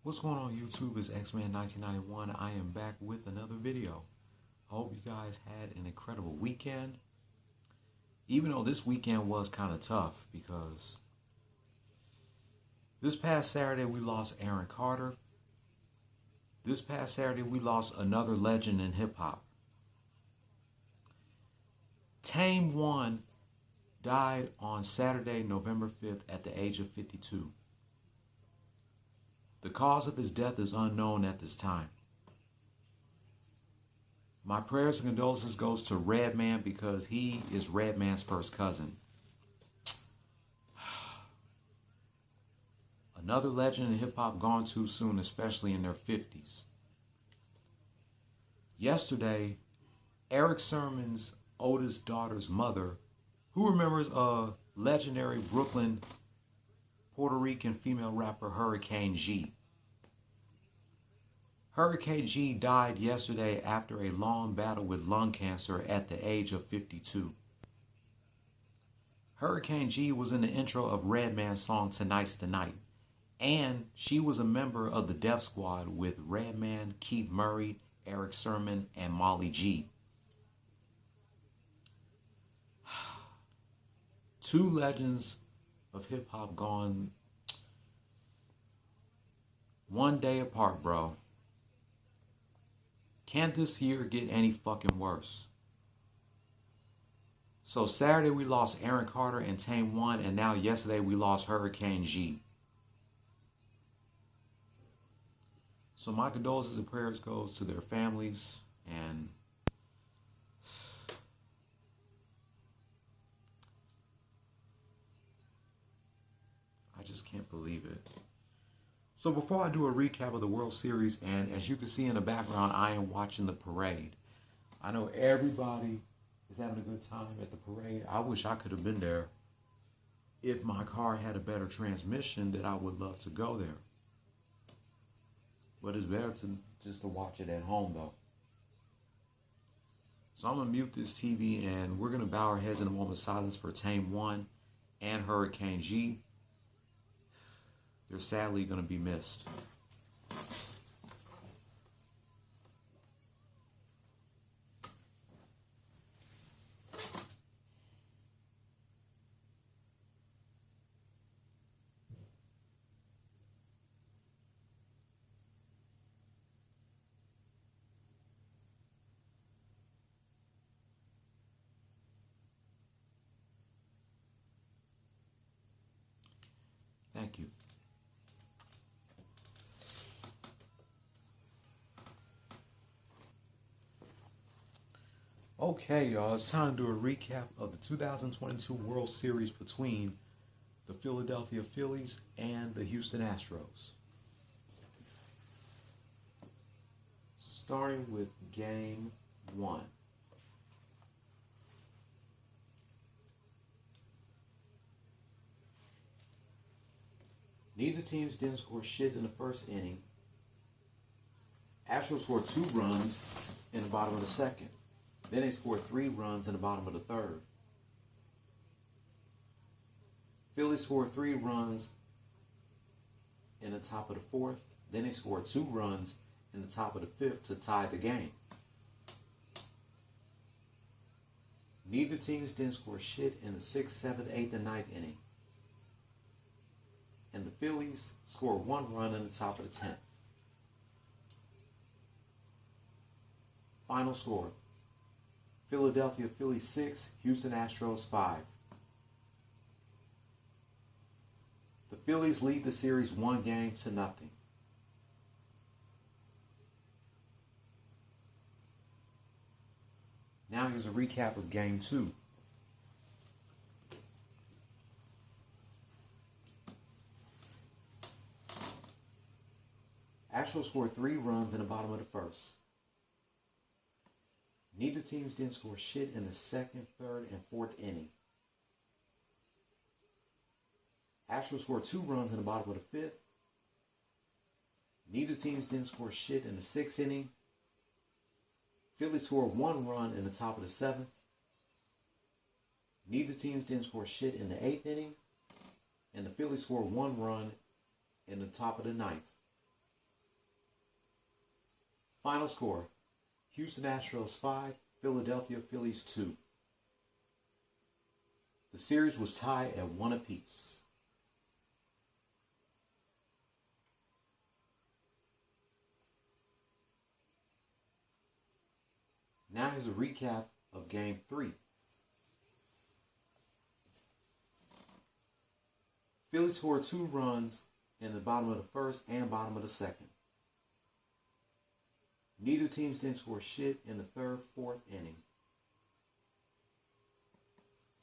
What's going on YouTube? It's X-Man 1991. I am back with another video. I hope you guys had an incredible weekend. Even though this weekend was kind of tough because this past Saturday we lost Aaron Carter. This past Saturday we lost another legend in hip-hop. Tame One died on Saturday, November 5th at the age of 52. The cause of his death is unknown at this time. My prayers and condolences goes to Redman because he is Redman's first cousin. Another legend in hip-hop gone too soon, especially in their 50s. Yesterday, Eric Sermon's oldest daughter's mother, who remembers a legendary Brooklyn Puerto Rican female rapper Hurricane G. Hurricane G died yesterday after a long battle with lung cancer at the age of 52. Hurricane G was in the intro of Redman's song Tonight's the Night, and she was a member of the Def Squad with Redman, Keith Murray, Eric Sermon, and Molly G. Two legends of hip-hop gone one day apart, bro. Can't this year get any fucking worse? So Saturday we lost Aaron Carter and Tame One, and now yesterday we lost Hurricane G. So my condolences and prayers goes to their families, and I just can't believe it. So before I do a recap of the World Series, and as you can see in the background, I am watching the parade. I know everybody is having a good time at the parade. I wish I could have been there. If my car had a better transmission, then I would love to go there. But it's better just to watch it at home, though. So I'm going to mute this TV, and we're going to bow our heads in a moment of silence for Tame One and Hurricane G. They're sadly going to be missed. Thank you. Okay, y'all, it's time to do a recap of the 2022 World Series between the Philadelphia Phillies and the Houston Astros. Starting with Game 1. Neither teams didn't score shit in the first inning. Astros scored 2 runs in the bottom of the second. Then they scored 3 runs in the bottom of the third. Phillies scored 3 runs in the top of the fourth. Then they scored 2 runs in the top of the fifth to tie the game. Neither teams didn't score shit in the 6th, 7th, 8th, and 9th inning. And the Phillies scored 1 run in the top of the 10th. Final score: Philadelphia Phillies 6, Houston Astros 5. The Phillies lead the series 1-0. Now here's a recap of Game 2. Astros scored 3 runs in the bottom of the first. Neither teams didn't score shit in the 2nd, 3rd, and 4th inning. Astros scored 2 runs in the bottom of the 5th. Neither teams didn't score shit in the 6th inning. Phillies scored 1 run in the top of the 7th. Neither teams didn't score shit in the 8th inning. And the Phillies scored 1 run in the top of the 9th. Final score, Houston Astros 5, Philadelphia Phillies 2. The series was tied at 1 apiece. Now here's a recap of Game 3. Phillies scored 2 runs in the bottom of the first and bottom of the second. Neither teams didn't score shit in the third, fourth inning.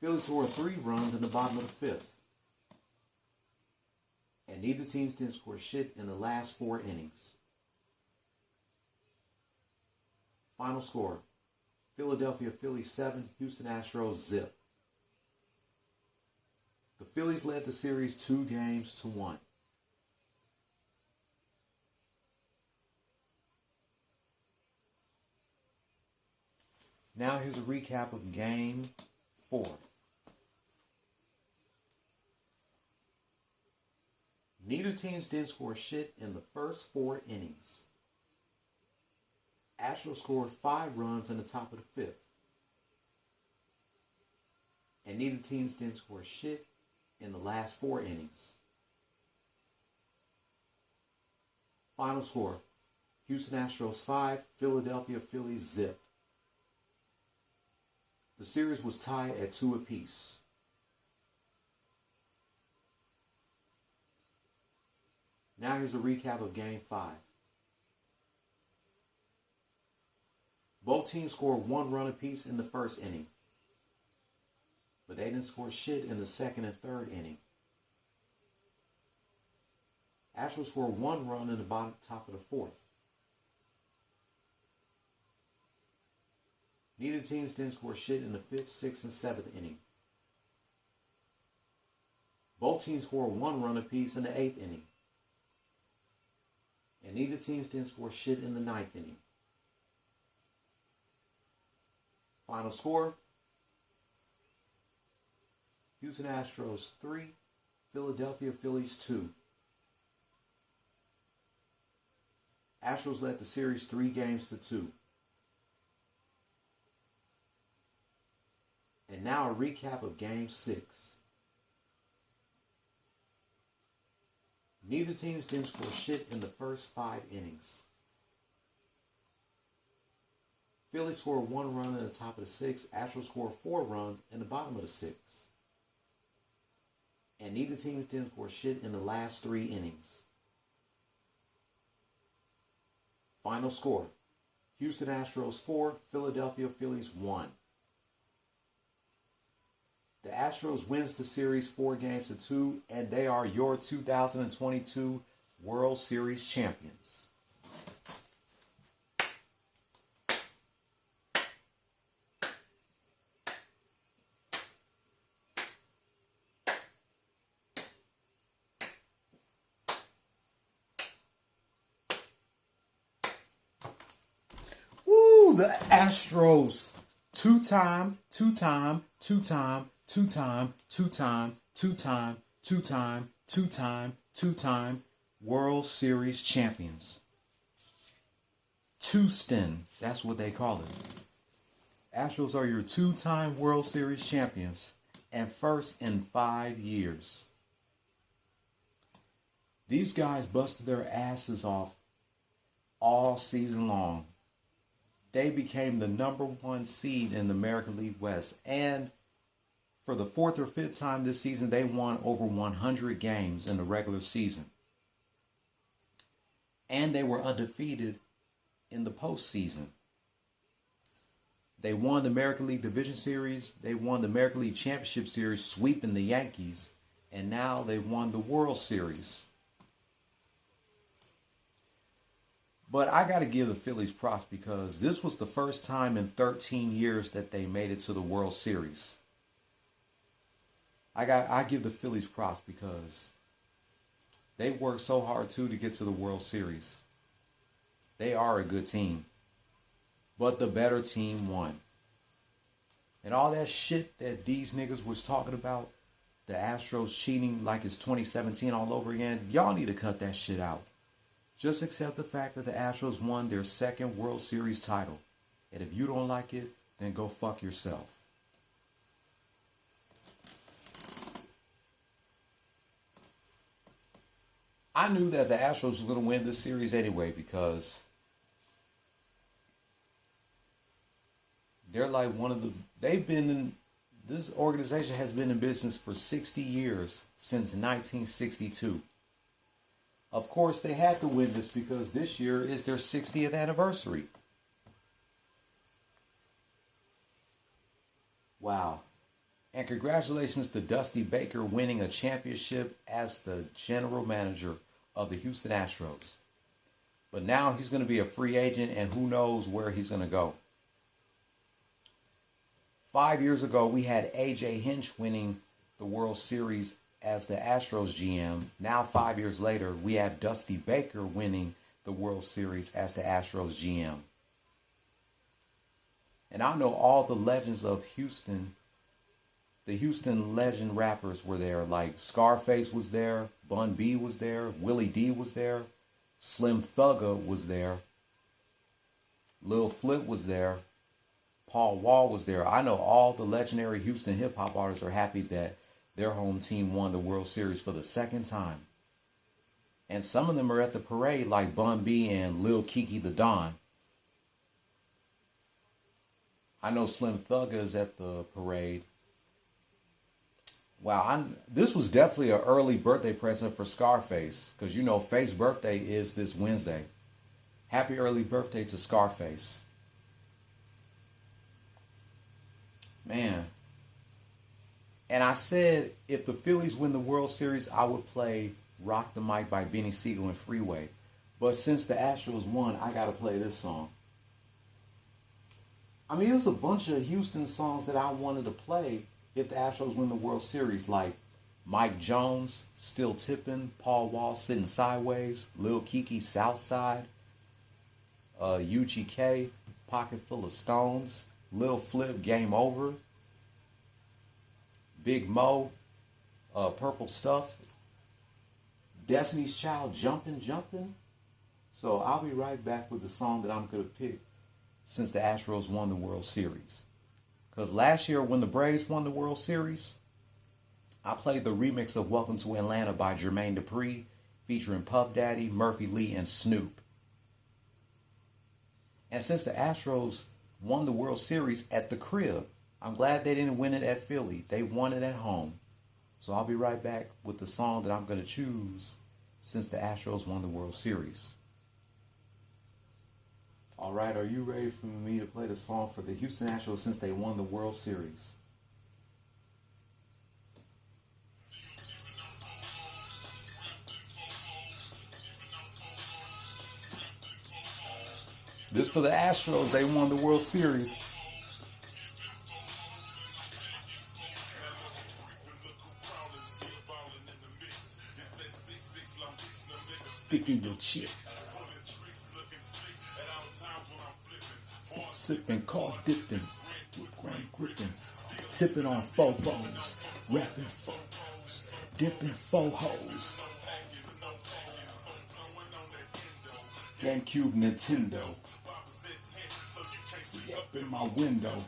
Phillies scored 3 runs in the bottom of the fifth. And neither teams didn't score shit in the last 4 innings. Final score, Philadelphia Phillies 7, Houston Astros 0. The Phillies led the series 2-1. Now here's a recap of Game 4. Neither teams didn't score shit in the first 4 innings. Astros scored 5 runs in the top of the fifth. And neither teams didn't score shit in the last 4 innings. Final score, Houston Astros 5, Philadelphia Phillies 0. The series was tied at 2 apiece. Now here's a recap of Game 5. Both teams scored 1 run apiece in the first inning, but they didn't score shit in the second and third inning. Astros scored 1 run in the top of the fourth. Neither teams didn't score shit in the fifth, sixth, and seventh inning. Both teams scored 1 run apiece in the eighth inning. And neither teams didn't score shit in the ninth inning. Final score, Houston Astros 3, Philadelphia Phillies 2. Astros led the series 3-2. And now a recap of Game 6. Neither teams didn't score shit in the first 5 innings. Phillies scored 1 run in the top of the 6th. Astros scored 4 runs in the bottom of the 6th. And neither team didn't score shit in the last 3 innings. Final score, Houston Astros 4, Philadelphia Phillies 1. The Astros wins the series 4-2, and they are your 2022 World Series champions. Woo, the Astros. Two-time World Series champions. Houston, that's what they call it. Astros are your 2-time World Series champions and first in 5 years. These guys busted their asses off all season long. They became the #1 seed in the American League West, and for the 4th or 5th time this season, they won over 100 games in the regular season. And they were undefeated in the postseason. They won the American League Division Series. They won the American League Championship Series, sweeping the Yankees. And now they won the World Series. But I got to give the Phillies props because this was the first time in 13 years that they made it to the World Series. I give the Phillies props because they worked so hard too to get to the World Series. They are a good team. But the better team won. And all that shit that these niggas was talking about, the Astros cheating like it's 2017 all over again, y'all need to cut that shit out. Just accept the fact that the Astros won their second World Series title. And if you don't like it, then go fuck yourself. I knew that the Astros was going to win this series anyway because they're like this organization has been in business for 60 years, since 1962. Of course, they had to win this because this year is their 60th anniversary. Wow. And congratulations to Dusty Baker winning a championship as the general manager of the Houston Astros. But now he's going to be a free agent, and who knows where he's going to go. 5 years ago, we had A.J. Hinch winning the World Series as the Astros GM. Now, 5 years later, we have Dusty Baker winning the World Series as the Astros GM. And I know all the legends of Houston. The Houston legend rappers were there, like Scarface was there, Bun B was there, Willie D was there, Slim Thugger was there, Lil Flip was there, Paul Wall was there. I know all the legendary Houston hip-hop artists are happy that their home team won the World Series for the second time. And some of them are at the parade, like Bun B and Lil Kiki the Don. I know Slim Thugger is at the parade. Wow, this was definitely an early birthday present for Scarface, because you know Face's birthday is this Wednesday. Happy early birthday to Scarface. Man. And I said if the Phillies win the World Series, I would play Rock the Mic by Benny Siegel and Freeway. But since the Astros won, I got to play this song. I mean, there's a bunch of Houston songs that I wanted to play if the Astros win the World Series, like Mike Jones, Still Tippin', Paul Wall, Sitting Sideways, Lil Kiki, Southside, UGK, Pocket Full of Stones, Lil Flip, Game Over, Big Mo, Purple Stuff, Destiny's Child, Jumpin'. So I'll be right back with the song that I'm going to pick since the Astros won the World Series. Because last year when the Braves won the World Series, I played the remix of Welcome to Atlanta by Jermaine Dupri, featuring Puff Daddy, Murphy Lee, and Snoop. And since the Astros won the World Series at the crib, I'm glad they didn't win it at Philly. They won it at home. So I'll be right back with the song that I'm going to choose since the Astros won the World Series. All right, are you ready for me to play the song for the Houston Astros since they won the World Series? This for the Astros, they won the World Series. Sticking your chip. Sipping, car dipping, grand gripping, tipping on fofos, rapping fofos, dipping fo-hos. GameCube, Nintendo, up in my window.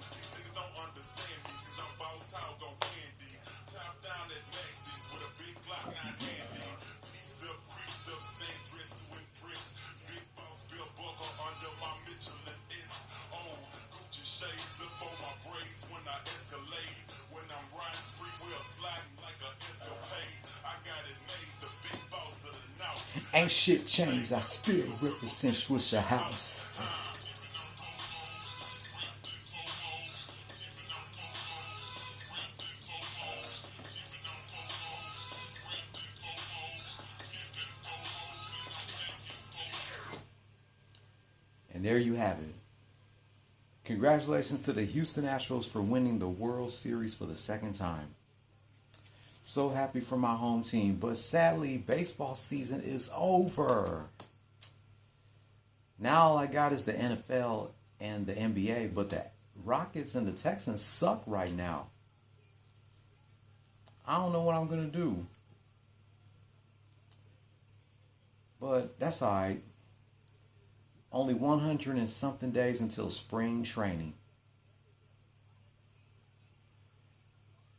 Ain't shit changed, I still represent Swisher House. And there you have it. Congratulations to the Houston Astros for winning the World Series for the second time. So happy for my home team, but sadly, baseball season is over. Now all I got is the NFL and the NBA, but the Rockets and the Texans suck right now. I don't know what I'm going to do. But that's all right. Only 100 and something days until spring training.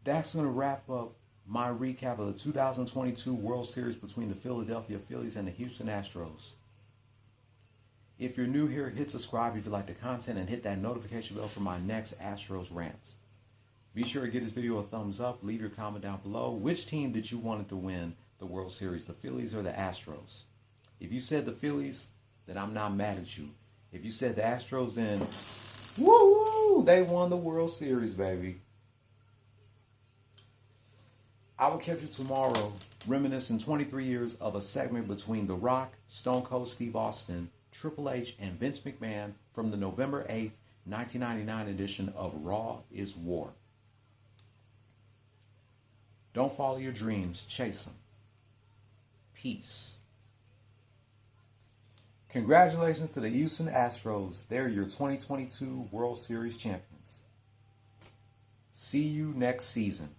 That's going to wrap up my recap of the 2022 World Series between the Philadelphia Phillies and the Houston Astros. If you're new here, hit subscribe if you like the content and hit that notification bell for my next Astros rants. Be sure to give this video a thumbs up. Leave your comment down below. Which team did you want to win the World Series, the Phillies or the Astros? If you said the Phillies, then I'm not mad at you. If you said the Astros, then woo, they won the World Series, baby. I will catch you tomorrow, reminiscing 23 years of a segment between The Rock, Stone Cold Steve Austin, Triple H, and Vince McMahon from the November 8th, 1999 edition of Raw is War. Don't follow your dreams, chase them. Peace. Congratulations to the Houston Astros. They're your 2022 World Series champions. See you next season.